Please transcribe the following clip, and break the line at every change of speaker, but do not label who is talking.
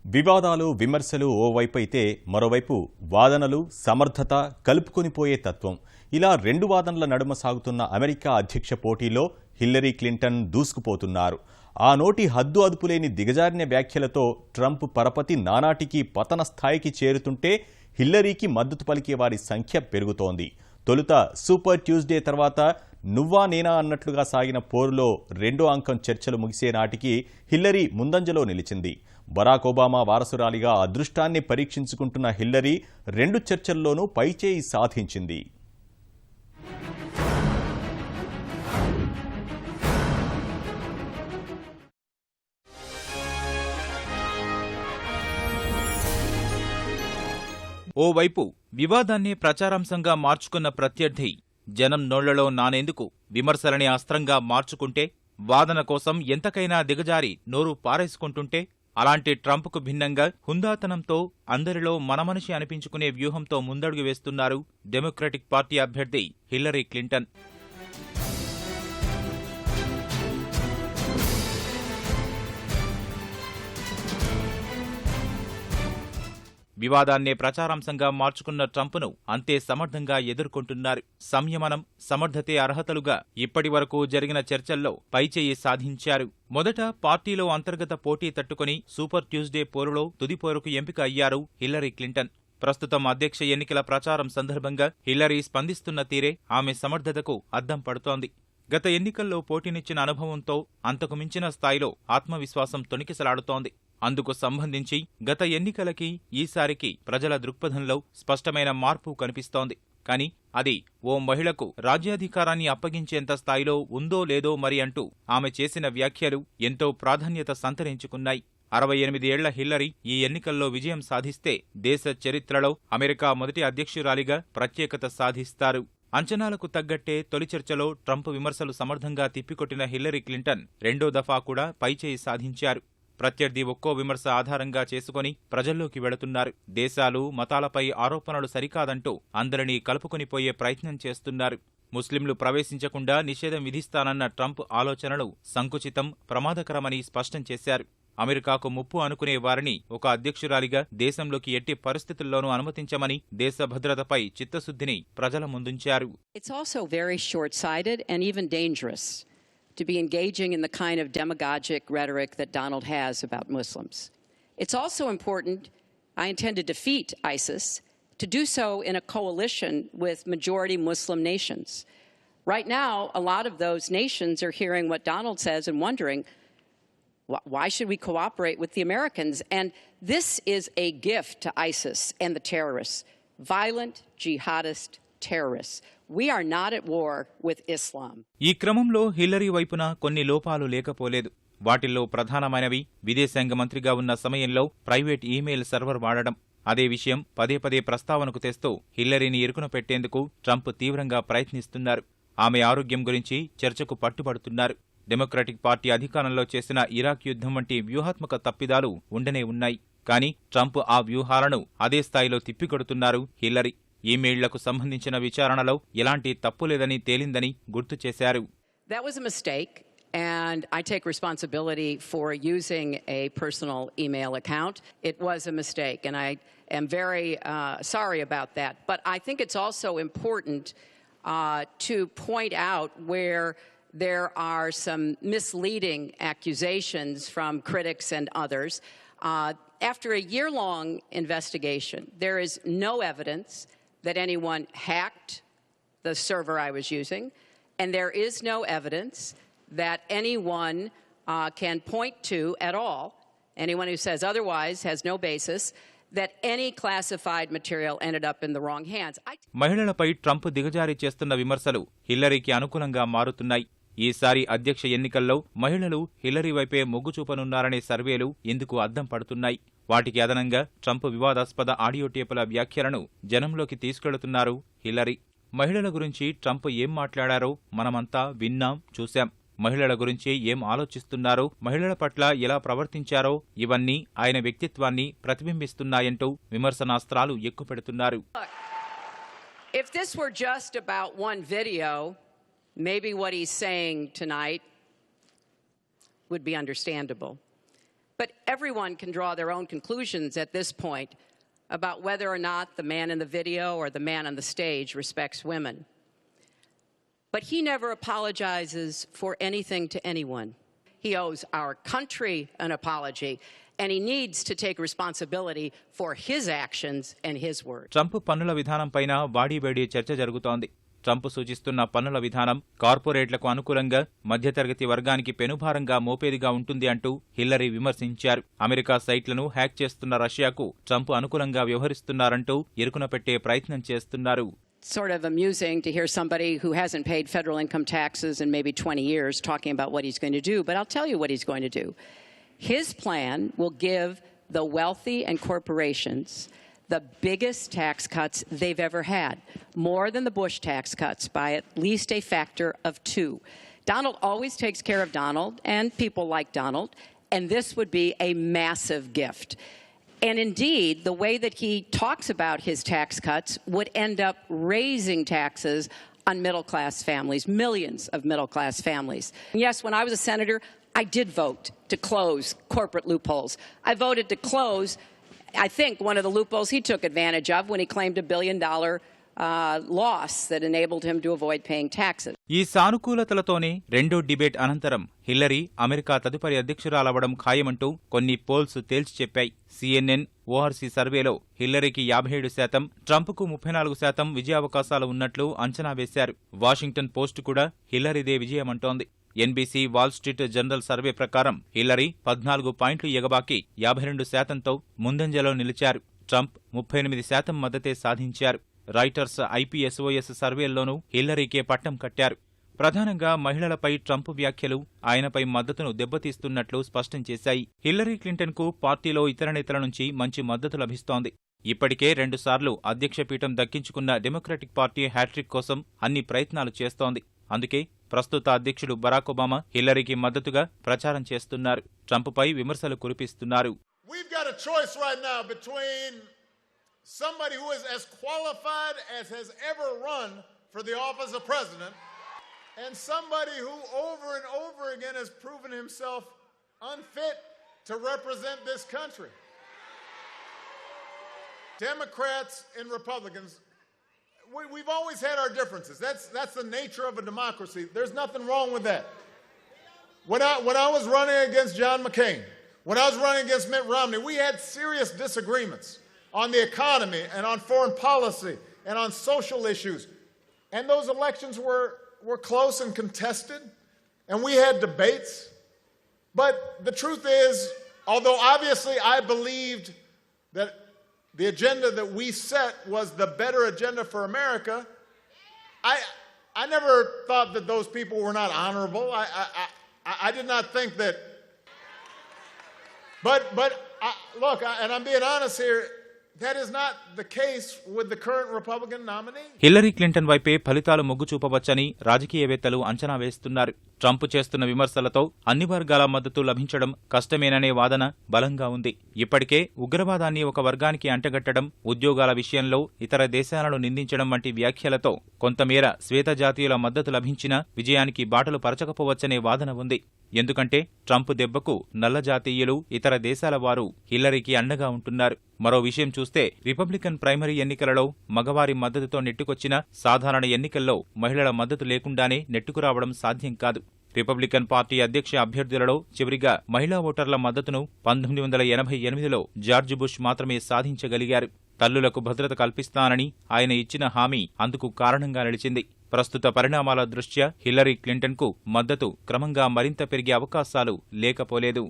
వివాదాలు విమర్శలు ఓవైపు అయితే మరోవైపు వాదనలు సమర్థత కలుపుకొనిపోయే తత్వం ఇలా రెండు వాదనల నడుమ సాగుతున్న అమెరికా అధ్యక్ష పోటీలో హిల్లరీ క్లింటన్ దూసుకుపోతున్నారు. ఆ నోటి హద్దు అదుపులేని దిగజారిన వ్యాఖ్యలతో ట్రంప్ పరపతి నానాటికి పతన స్థాయికి చేరుతుంటే హిల్లరీకి మద్దతు పలికే వారి సంఖ్య పెరుగుతోంది. తొలుత సూపర్ ట్యూస్డే తర్వాత నువ్వా నేనా అన్నట్లుగా సాగిన పోరులో రెండో అంకం చర్చలు ముగిసే నాటికి హిల్లరీ ముందంజలో నిలిచింది. బరాక్ ఒబామా వారసురాలిగా అదృష్టాన్ని పరీక్షించుకుంటున్న హిల్లరీ రెండు చర్చల్లోనూ పైచేయి సాధించింది.
ఓవైపు వివాదాన్ని ప్రచారాంశంగా మార్చుకున్న ప్రత్యర్థి జనం నోళ్లలో నానేందుకు విమర్శలని అస్త్రంగా మార్చుకుంటే, వాదన కోసం ఎంతకైనా దిగజారి నోరు పారేసుకుంటుంటే, అలాంటి ట్రంప్కు భిన్నంగా హుందాతనంతో అందరిలో మనమనిషి అనిపించుకునే వ్యూహంతో ముందడుగు వేస్తున్నారు డెమోక్రటిక్ పార్టీ అభ్యర్థి హిల్లరీ క్లింటన్. వివాదాన్నే ప్రచారాంశంగా మార్చుకున్న ట్రంప్ను అంతే సమర్థంగా ఎదుర్కొంటున్నారు. సంయమనం, సమర్థతే అర్హతలుగా ఇప్పటి వరకు జరిగిన చర్చల్లో పైచేయి సాధించారు. మొదట పార్టీలో అంతర్గత పోటీ తట్టుకుని సూపర్ ట్యూస్డే పోరులో తుది పోరుకు ఎంపిక అయ్యారు హిల్లరీ క్లింటన్. ప్రస్తుతం అధ్యక్ష ఎన్నికల ప్రచారం సందర్భంగా హిల్లరీ స్పందిస్తున్న తీరే ఆమె సమర్థతకు అద్దం పడుతోంది. గత ఎన్నికల్లో పోటీనిచ్చిన అనుభవంతో అంతకు మించిన స్థాయిలో ఆత్మవిశ్వాసం తొణికిసలాడుతోంది. అందుకు సంబంధించి గత ఎన్నికలకి ఈసారికి ప్రజల దృక్పథంలో స్పష్టమైన మార్పు కనిపిస్తోంది. కానీ అది ఓ మహిళకు రాజ్యాధికారాన్ని అప్పగించేంత స్థాయిలో ఉందో లేదో మరి అంటూ ఆమె చేసిన వ్యాఖ్యలు ఎంతో ప్రాధాన్యత సంతరించుకున్నాయి. 68 ఏళ్ల హిల్లరీ ఈ ఎన్నికల్లో విజయం సాధిస్తే దేశ చరిత్రలో అమెరికా మొదటి అధ్యక్షురాలిగా ప్రత్యేకత సాధిస్తారు. అంచనాలకు తగ్గట్టే తొలి చర్చలో ట్రంప్ విమర్శలు సమర్థంగా తిప్పికొట్టిన హిల్లరీ క్లింటన్ రెండో దఫా కూడా పైచేయి సాధించారు. ప్రత్యర్థి ఒక్కో విమర్శ ఆధారంగా చేసుకుని ప్రజల్లోకి వెళుతున్నారు. దేశాలు, మతాలపై ఆరోపణలు సరికాదంటూ అందరినీ కలుపుకొనిపోయే ప్రయత్నం చేస్తున్నారు. ముస్లింలు ప్రవేశించకుండా నిషేధం విధిస్తానన్న ట్రంప్ ఆలోచనలు సంకుచితం, ప్రమాదకరమని స్పష్టం చేశారు. అమెరికాకు ముప్పు అనుకునే వారిని ఒక అధ్యక్షురాలిగా దేశంలోకి ఎట్టి పరిస్థితుల్లోనూ అనుమతించమని దేశ భద్రతపై చిత్తశుద్ధిని ప్రజల ముందుంచారు.
It's also very short-sighted and even dangerous to be engaging in the kind of demagogic rhetoric that Donald has about Muslims. It's also important, I intend to defeat ISIS, to do so in a coalition with majority Muslim nations. Right now, a lot of those nations are hearing what Donald says and wondering, why should we cooperate with the Americans? And this is a gift to ISIS and the terrorists, violent jihadist terrorists. We are not at war with Islam.
ఈ క్రమంలో Hillary వైపున కొన్ని లోపాలు లేకపోలేదు. వాటిల్లో ప్రధానమైనవి విదేశాంగ మంత్రిగా ఉన్న సమయంలో ప్రైవేట్ ఈమెయిల్ సర్వర్ వాడడం. అదే విషయం పదే పదే ప్రస్తావనకు తెస్తూ హిల్లరీని ఇరుకున పెట్టేందుకు ట్రంప్ తీవ్రంగా ప్రయత్నిస్తున్నారు. ఆమె ఆరోగ్యం గురించి చర్చకు పట్టుబడుతున్నారు. డెమోక్రటిక్ పార్టీ అధికారంలో చేసిన ఇరాక్ యుద్ధం వంటి వ్యూహాత్మక తప్పిదాలు ఉండనే ఉన్నాయి. కానీ ట్రంప్ ఆ వ్యూహాలను అదే స్థాయిలో తిప్పికొడుతున్నారు హిల్లరీ. ఈమెయిళ్లకు సంబంధించిన విచారణలో ఎలాంటి తప్పు లేదని తేలిందని గుర్తు చేశారు.
That was a mistake, and I take responsibility for using a personal email account. It was a mistake, and I am very sorry about that. But I think it's also important to point out where there are some misleading accusations from critics and others. After a year-long investigation, there is no evidence that anyone hacked the server I was using, and there is no evidence that anyone can point to at all, anyone who says otherwise has no basis, that any classified material ended up in the wrong hands.
మహిళలపై Trump దిగజారి చేస్తున్న విమర్శలు హిల్లరీకి అనుకూలంగా మారుతున్నాయి. ఈసారి అధ్యక్ష ఎన్నికల్లో మహిళలు హిల్లరీ వైపే మొగ్గు చూపనున్నారనే సర్వేలు ఇందుకు అద్దం పడుతున్నాయి. వాటికి అదనంగా ట్రంప్ వివాదాస్పద ఆడియో టేపుల వ్యాఖ్యలను జనంలోకి తీసుకెళుతున్నారు హిల్లరీ. మహిళల గురించి ట్రంప్ ఏం మాట్లాడారో మనమంతా విన్నాం, చూశాం. మహిళల గురించి ఏం ఆలోచిస్తున్నారో, మహిళల పట్ల ఎలా ప్రవర్తించారో ఇవన్నీ ఆయన వ్యక్తిత్వాన్ని ప్రతిబింబిస్తున్నాయంటూ విమర్శనాస్త్రాలు ఎక్కుపెడుతున్నారు.
If this were just about one video, maybe what he's saying tonight would be understandable. But everyone can draw their own conclusions at this point about whether or not the man in the video or the man on the stage respects women. But he never apologizes for anything to anyone. He owes our country an apology, and he needs to take responsibility for his actions and his words.
Trump పన్నుల విధానంపైన వాడీవేడి చర్చ జరుగుతోంది. Trump సూచిస్తున్న పన్నుల విధానం కార్పొరేట్లకు అనుకూలంగా, మధ్యతరగతి వర్గానికి పెనుభారంగా మోపేదిగా ఉంటుంది అంటూ హిల్లరీ విమర్శించారు. అమెరికా సైట్లను హ్యాక్ చేస్తున్న రష్యాకు ట్రంప్ అనుకూలంగా వ్యవహరిస్తున్నారంటూ ఇరుకున పెట్టే ప్రయత్నం చేస్తున్నారు.
Sort of amusing to hear somebody who hasn't paid federal income taxes in maybe 20 years talking about what he's going to do, but I'll tell you what he's going to do. His plan will give the wealthy and corporations the biggest tax cuts they've ever had, more than the Bush tax cuts by at least a factor of 2. Donald always takes care of Donald and people like Donald, and this would be a massive gift. And indeed, the way that he talks about his tax cuts would end up raising taxes on middle-class families, millions of middle-class families. Yes, when I was a senator, I did vote to close corporate loopholes. I voted to close, I think, one of the loopholes he took advantage of when he claimed $1 billion loss that enabled him to avoid paying taxes.
ఈ సానుకూలతలతోనే రెండో debate అనంతరం Hillary America తదుపరి అధ్యక్షురాలవడం ఖాయమంటూ కొన్ని poles తేల్చి చెప్పాయి. CNN ORC సర్వేలో హిల్లరీకి 57%, ట్రంప్కు 34% విజయావకాశాలు ఉన్నట్లు అంచనా వేశారు. వాషింగ్టన్ పోస్ట్ కూడా హిల్లరీదే విజయమంటోంది. NBC wall street journal survey ప్రకారం హిల్లరీ 14 పాయింట్లు ఎగబాకి 52%తో ముందంజలో నిలిచారు. ట్రంప్ 38% మద్దతే సాధించారు. రాయిటర్స్ IPSOS సర్వేల్లోనూ హిల్లరీకే పట్టం కట్టారు. ప్రధానంగా మహిళలపై ట్రంప్ వ్యాఖ్యలు ఆయనపై మద్దతును దెబ్బతీస్తున్నట్లు స్పష్టం చేశాయి. హిల్లరీ క్లింటన్కు పార్టీలో ఇతర నేతల నుంచి మంచి మద్దతు లభిస్తోంది. ఇప్పటికే 2 సార్లు అధ్యక్ష పీఠం దక్కించుకున్న డెమోక్రటిక్ పార్టీ హ్యాట్రిక్ కోసం అన్ని ప్రయత్నాలు చేస్తోంది. అందుకే ప్రస్తుత అధ్యక్షుడు బరాక్ ఒబామా హిల్లరీకి మద్దతుగా ప్రచారం చేస్తున్నారు. ట్రంప్పై విమర్శలు కురిపిస్తున్నారు.
Somebody who is as qualified as has ever run for the office of president, and somebody who over and over again has proven himself unfit to represent this country. Democrats and Republicans, we've always had our differences. That's the nature of a democracy. There's nothing wrong with that. When I was running against John McCain, when I was running against Mitt Romney, we had serious disagreements on the economy and on foreign policy and on social issues. And those elections were close and contested, and we had debates. But the truth is, although obviously I believed that the agenda that we set was the better agenda for America, I never thought that those people were not honorable. I did not think that. But look, and I'm being honest here, that is not the case with the current Republican nominee.
Hillary Clinton వైపే ఫలితాలు మొగ్గు చూపవచ్చని రాజకీయవేత్తలు అంచనా వేస్తున్నారు. Trump చేస్తున్న విమర్శలతో అన్ని వర్గాల మద్దతు లభించడం కష్టమేననే వాదన బలంగా ఉంది. ఇప్పటికే ఉగ్రవాదాన్ని ఒక వర్గానికి అంటగట్టడం, ఉద్యోగాల విషయంలో ఇతర దేశాలను నిందించడం వంటి వ్యాఖ్యలతో కొంతమేర శ్వేతజాతీయుల మద్దతు లభించినా విజయానికి బాటలు పరచకపోవచ్చనే వాదన ఉంది. ఎందుకంటే ట్రంప్ దెబ్బకు నల్ల జాతీయులు, ఇతర దేశాల వారు హిల్లరీకి అండగా ఉంటున్నారు. మరో విషయం చూస్తే రిపబ్లికన్ ప్రైమరీ ఎన్నికలలో మగవారి మద్దతుతో నెట్టుకొచ్చిన సాధారణ ఎన్నికల్లో మహిళల మద్దతు లేకుండానే నెట్టుకురావడం సాధ్యం కాదు. రిపబ్లికన్ పార్టీ అధ్యక్ష అభ్యర్థులలో చివరిగా మహిళా ఓటర్ల మద్దతును 1988లో జార్జ్ బుష్ మాత్రమే సాధించగలిగారు. తల్లులకు భద్రత కల్పిస్తానని ఆయన ఇచ్చిన హామీ అందుకు కారణంగా నిలిచింది. ప్రస్తుత పరిణామాల దృష్ట్యా హిల్లరీ క్లింటన్కు మద్దతు క్రమంగా మరింత పెరిగే అవకాశాలు లేకపోలేదు.